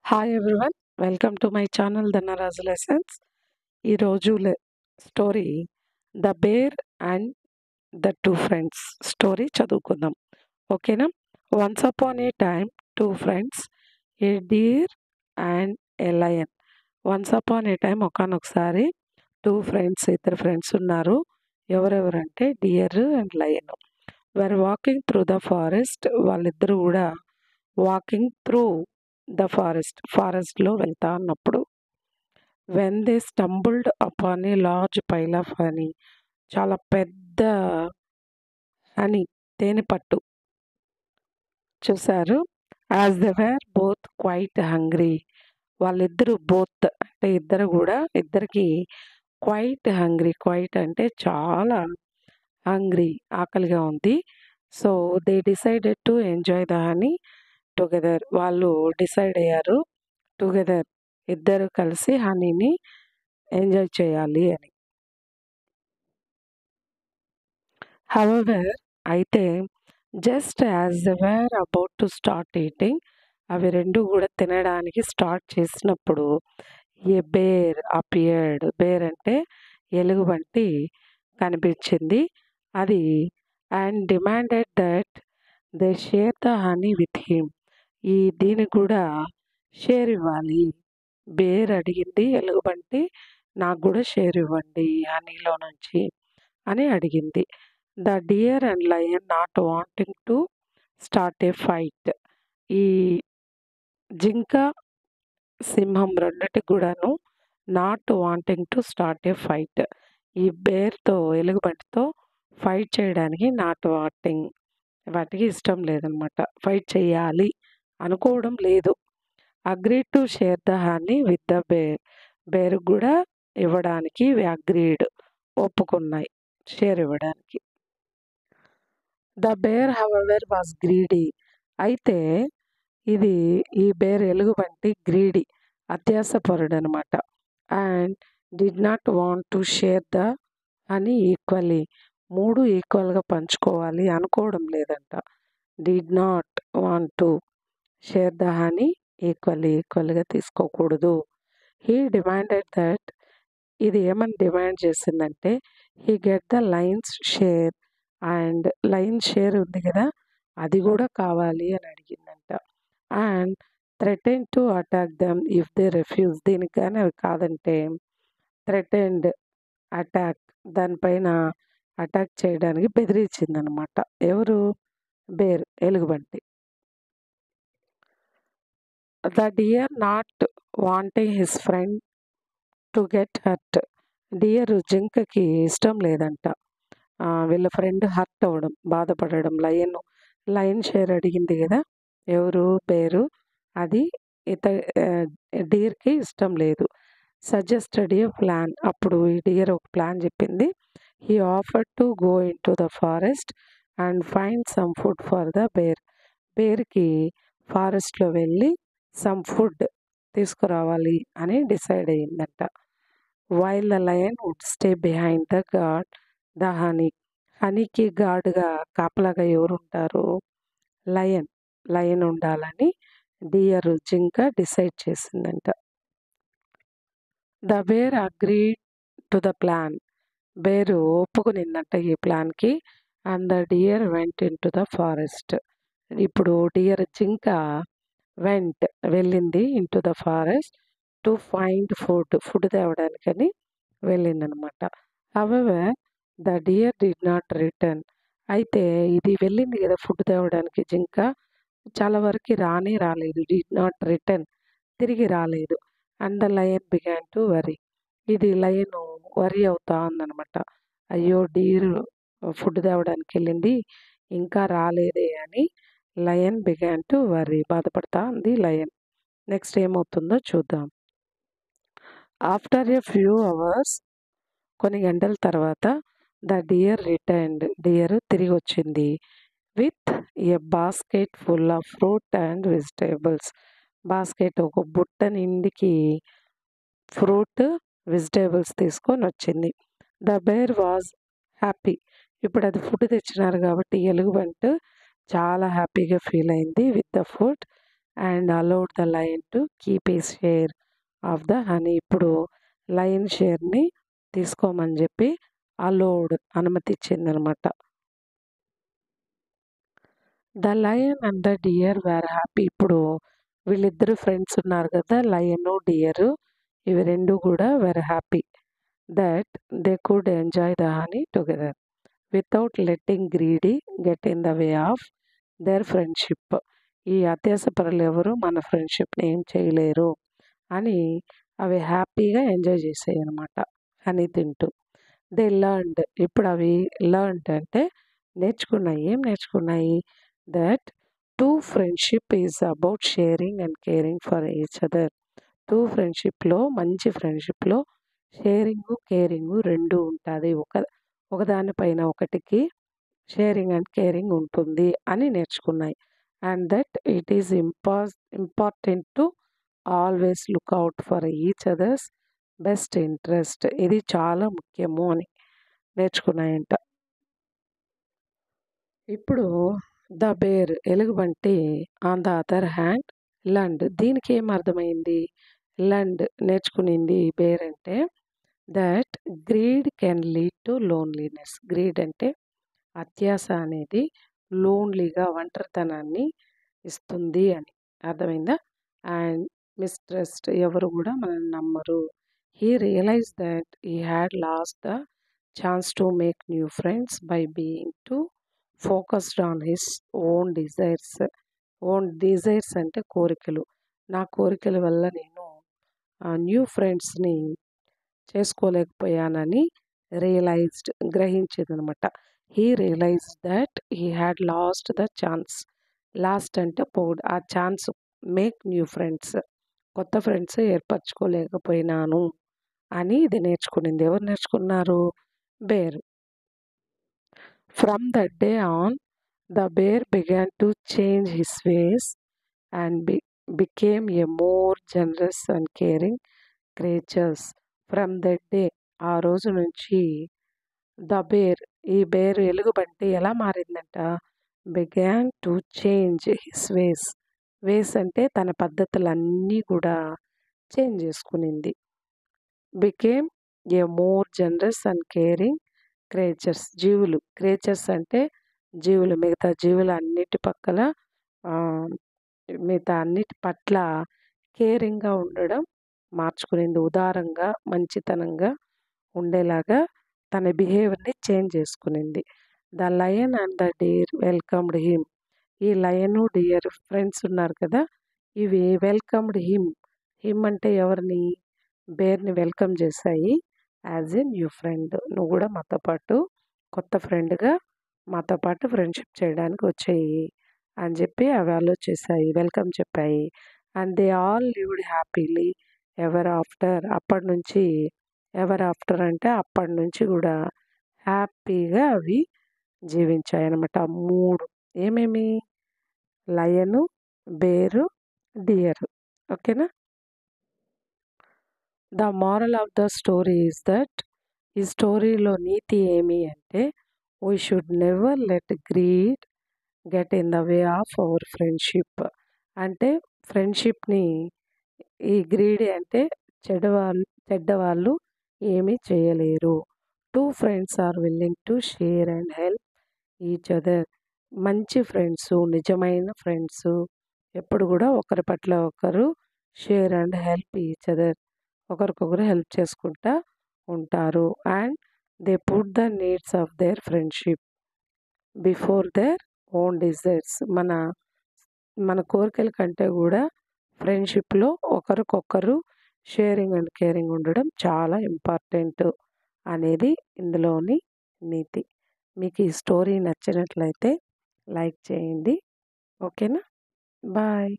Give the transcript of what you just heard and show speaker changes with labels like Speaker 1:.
Speaker 1: Hi everyone. Welcome to my channel Dhanaraju lessons. ఈరోజు story the bear and the two friends story చదువుకుందాం. ఓకేనా? Once upon a time two friends, a deer and a lion. Once upon a time ఒకనొకసారి ఇద్దరు ఫ్రెండ్స్ ఉన్నారు. ఎవరెవరంటే deer and lion. Were walking through the forest. వాళ్ళిద్దరూ కూడా walking through the ఫారెస్ట్లో వెళ్తా అన్నప్పుడు when they stumbled upon a large pile of honey. చాలా పెద్ద హనీ, తేనె పట్టు చూశారు. As they were both quite hungry. వాళ్ళిద్దరూ బోత్ అంటే ఇద్దరికి క్వైట్ హంగ్రీ. క్వైట్ అంటే చాలా హంగ్రీ, ఆకలిగా ఉంది. So they decided to enjoy the honey together. వాళ్ళు డిసైడ్ అయ్యారు టుగెదర్, ఇద్దరు కలిసి హనీని ఎంజాయ్ చేయాలి అని. హవెవర్, అయితే just as they wear about to start eating, అవి రెండు కూడా తినడానికి స్టార్ట్ చేసినప్పుడు ఏ బేర్ అపియర్డ్. బేర్ అంటే ఎలుగుబంటి కనిపించింది. అది and demanded that they share the honey with him. దీనికి కూడా షేర్ ఇవ్వాలి. బేర్ అడిగింది ఎలుగుబంటి, నాకు కూడా షేర్ ఇవ్వండి హనీలో నుంచి అని అడిగింది. The deer and lion not wanting to start A fight. ఈ జింక, సింహం రెండిటికి కూడాను నాట్ wanting to start A fight. ఈ బేర్తో, ఎలుగుబంటితో ఫైట్ చేయడానికి నాట్ వాంటింగ్, వాటికి ఇష్టం లేదనమాట. ఫైట్ చేయాలి అనుకోవడం లేదు. Agreed to share the honey with the bear. Bear కూడా ఇవ్వడానికి అగ్రీడ్, ఒప్పుకున్నాయి షేర్ ఇవ్వడానికి. The bear however was greedy. అయితే ఈ బేర్ ఎలుగుబంటి గ్రీడీ, అత్యాసపరుడు అనమాట. And did not want to share the honey equally. మూడు ఈక్వల్గా పంచుకోవాలి అనుకోవడం లేదంట. Did not want to share the honey ఈక్వల్గా తీసుకోకూడదు. హీ డిమాండెడ్ దట్, ఇది ఏమని డిమాండ్ చేసిందంటే he get the lion's share. And lion share ఉంది కదా, అది కూడా కావాలి అని అడిగిందంట. And threaten to attack them if they refuse. దీనికి కానీ అవి కాదంటే థ్రెటెండ్ అటాక్, దానిపైన అటాక్ చేయడానికి బెదిరించిందనమాట. ఎవరు? బేర్, ఎలుగుబంటి. The deer not wanting his friend to get hurt. Deer, జింకకి ఇష్టం లేదంట వీళ్ళ ఫ్రెండ్ హర్ట్ అవ్వడం, బాధపడడం. లయన్ షేర్ అడిగింది కదా, ఎవరు? బేరు. అది డియర్కి ఇష్టం లేదు. Suggested a plan. అప్పుడు ఈ డియర్ ఒక ప్లాన్ చెప్పింది. He offered to go in to the forest and find some food for the bear. బేర్కి ఫారెస్ట్లో వెళ్ళి సమ్ ఫుడ్ తీసుకురావాలి అని డిసైడ్ అయ్యిందంట. While the lion would stay behind the guard the honey. హనీకి గార్డ్గా, కాపలాగా ఎవరు ఉంటారు? లయన్ ఉండాలని డియర్, జింక డిసైడ్ చేసిందంట. The bear agreed to the plan. Bear ఒప్పుకునిందంట ఈ ప్లాన్కి. And the dear went in to the forest. ఇప్పుడు డియర్, జింక వెళ్ళింది in to the forest to find food తేవడానికని వెళ్ళిందనమాట. However the deer did not return. అయితే ఇది వెళ్ళింది కదా ఫుడ్ తేవడానికి, జింక చాలా వరకు రాలేదు. డిడ్ నాట్ రిటర్న్, తిరిగి రాలేదు. And the lion began to worry. ఇది లయన్ వరీ అవుతా ఉందనమాట. అయ్యో, డీర్ ఫుడ్ తేవడానికి వెళ్ళింది, ఇంకా రాలేదే అని లయన్ బిగాన్ టు వరీ, బాధపడతా ఉంది లయన్. నెక్స్ట్ ఏమవుతుందో చూద్దాం. ఆఫ్టర్ ఎ ఫ్యూ అవర్స్, కొన్ని గంటల తర్వాత, ద డియర్ రిటర్న్డ్. డియర్ తిరిగి వచ్చింది. With a basket full of fruit and vegetables. Basket, ఒక బుట్ట నిండికి ఫ్రూట్, వెజిటేబుల్స్ తీసుకొని వచ్చింది. The bear was happy. ఇప్పుడు అది ఫుడ్ తెచ్చినారు కాబట్టి ఎలుగుబంటి చాలా హ్యాపీగా ఫీల్ అయింది with the food. And allowed the lion to keep his share of the honey. ఇప్పుడు లయన్ షేర్ని తీసుకోమని చెప్పి అలౌడ్ అనుమతి ఇచ్చిందనమాట. The lion and the deer were happy. ఇప్పుడు వీళ్ళిద్దరు ఫ్రెండ్స్ ఉన్నారు కదా, లయను డియరు, ఇవి రెండు కూడా were happy that they could enjoy the honey together without letting greedy get in the way of their friendship. ఈ అత్యాసపరులు ఎవరు మన ఫ్రెండ్షిప్ని ఏం చేయలేరు అని అవి హ్యాపీగా ఎంజాయ్ చేసాయి అనమాట హనీ తింటూ. They learned. ఇప్పుడు అవి లర్న్డ్ అంటే నేర్చుకున్నాయి. ఏం నేర్చుకున్నాయి? That true friendship is about sharing and caring for each other. True ఫ్రెండ్షిప్లో, మంచి ఫ్రెండ్షిప్లో షేరింగు కేరింగు రెండు ఉంటుంది. ఒకదానిపైన ఒకటికి షేరింగ్ అండ్ కేరింగ్ ఉంటుంది అని నేర్చుకున్నాయి. And that it is important to always look out for each others best interest. ఇది చాలా ముఖ్యము అని నేర్చుకున్నాయంట. ఇప్పుడు ద బేర్ ఎలుగుబంటి on the other hand learned. దీనికి ఏం అర్థమైంది? లండ్ నేర్చుకునింది బేర్ అంటే that greed can lead to loneliness. Greed అంటే అత్యాస అనేది లోన్లీగా ఒంటరితనాన్ని ఇస్తుంది అని అర్థమైందా? అండ్ మిస్ట్రస్ట్, ఎవరు కూడా మనల్ని నమ్మరు. He realise that he had lost the chance to make new friends by being too focused on his own desires. Own desires అంటే కోరికలు. నా కోరికల వల్ల నేను న్యూ ఫ్రెండ్స్ని చేసుకోలేకపోయానని రియలైజ్డ్, గ్రహించేదనమాట. He realised that he had lost the chance. Lost అంటే పోడ్, ఆ ఛాన్స్ మేక్ న్యూ ఫ్రెండ్స్, కొత్త ఫ్రెండ్స్ ఏర్పరచుకోలేకపోయినాను అని ఇది నేర్చుకునింది. ఎవరు నేర్చుకున్నారు? Bear. From that day on the bear began to change his ways and became a more generous and caring creatures. From that day, ఆ రోజు నుంచి ద బేర్, ఈ బేర్ ఎలుగుబంటి ఎలా మారిందంట? Began to change his ways. Ways అంటే తన పద్ధతులన్నీ కూడా చేంజ్ చేసుకునింది. Became a more generous and caring creatures. జీవులు, క్రియేచర్స్ అంటే జీవులు, మిగతా జీవులు అన్నిటి పక్కల మిగతా అన్నిటి పట్ల కేరింగ్గా ఉండడం మార్చుకునింది. ఉదారంగా, మంచితనంగా ఉండేలాగా తన బిహేవియర్ని చేంజ్ చేసుకునింది. The lion and the deer welcomed him. ఈ లయను డియర్ ఫ్రెండ్స్ ఉన్నారు కదా, ఇవి వెల్కమ్డ్ హిమ్. హిమ్ అంటే ఎవరిని? బేర్ని వెల్కమ్ చేశాయి. యాజ్ ఎ న్యూ ఫ్రెండ్, నువ్వు కూడా మాతో పాటు కొత్త ఫ్రెండ్గా మాతో పాటు ఫ్రెండ్షిప్ చేయడానికి వచ్చాయి అని చెప్పి అవి ఆలోచించాయి, వెల్కమ్ చెప్పాయి. And they all lived happily ever after. అప్పటి నుంచి, ఎవర్ ఆఫ్టర్ అంటే అప్పటి నుంచి కూడా హ్యాపీగా అవి జీవించాయి అన్నమాట. మూడు ఏమేమి? Lion, bear, deer. ఓకేనా? The moral of the story is that, ఈ స్టోరీలో నీతి ఏమి అంటే we should never let greed get in the way of our friendship. అంటే ఫ్రెండ్షిప్ని, ఈ గ్రీడీ అంటే చెడ్డవాళ్ళు ఏమీ చేయలేరు. Two friends are willing to share and help each other. మంచి ఫ్రెండ్స్, నిజమైన ఫ్రెండ్స్ ఎప్పుడు కూడా ఒకరి పట్ల ఒకరు share and help each other, ఒకరికొకరు హెల్ప్ చేసుకుంటా ఉంటారు. And they put the needs of their friendship before their own desires. మన కోరికల కంటే కూడా ఫ్రెండ్షిప్లో ఒకరికొకరు షేరింగ్ అండ్ కేరింగ్ ఉండడం చాలా ఇంపార్టెంట్ అనేది ఇందులోని నీతి. మీకు ఈ స్టోరీ నచ్చినట్లయితే లైక్ చేయండి. ఓకేనా? బాయ్.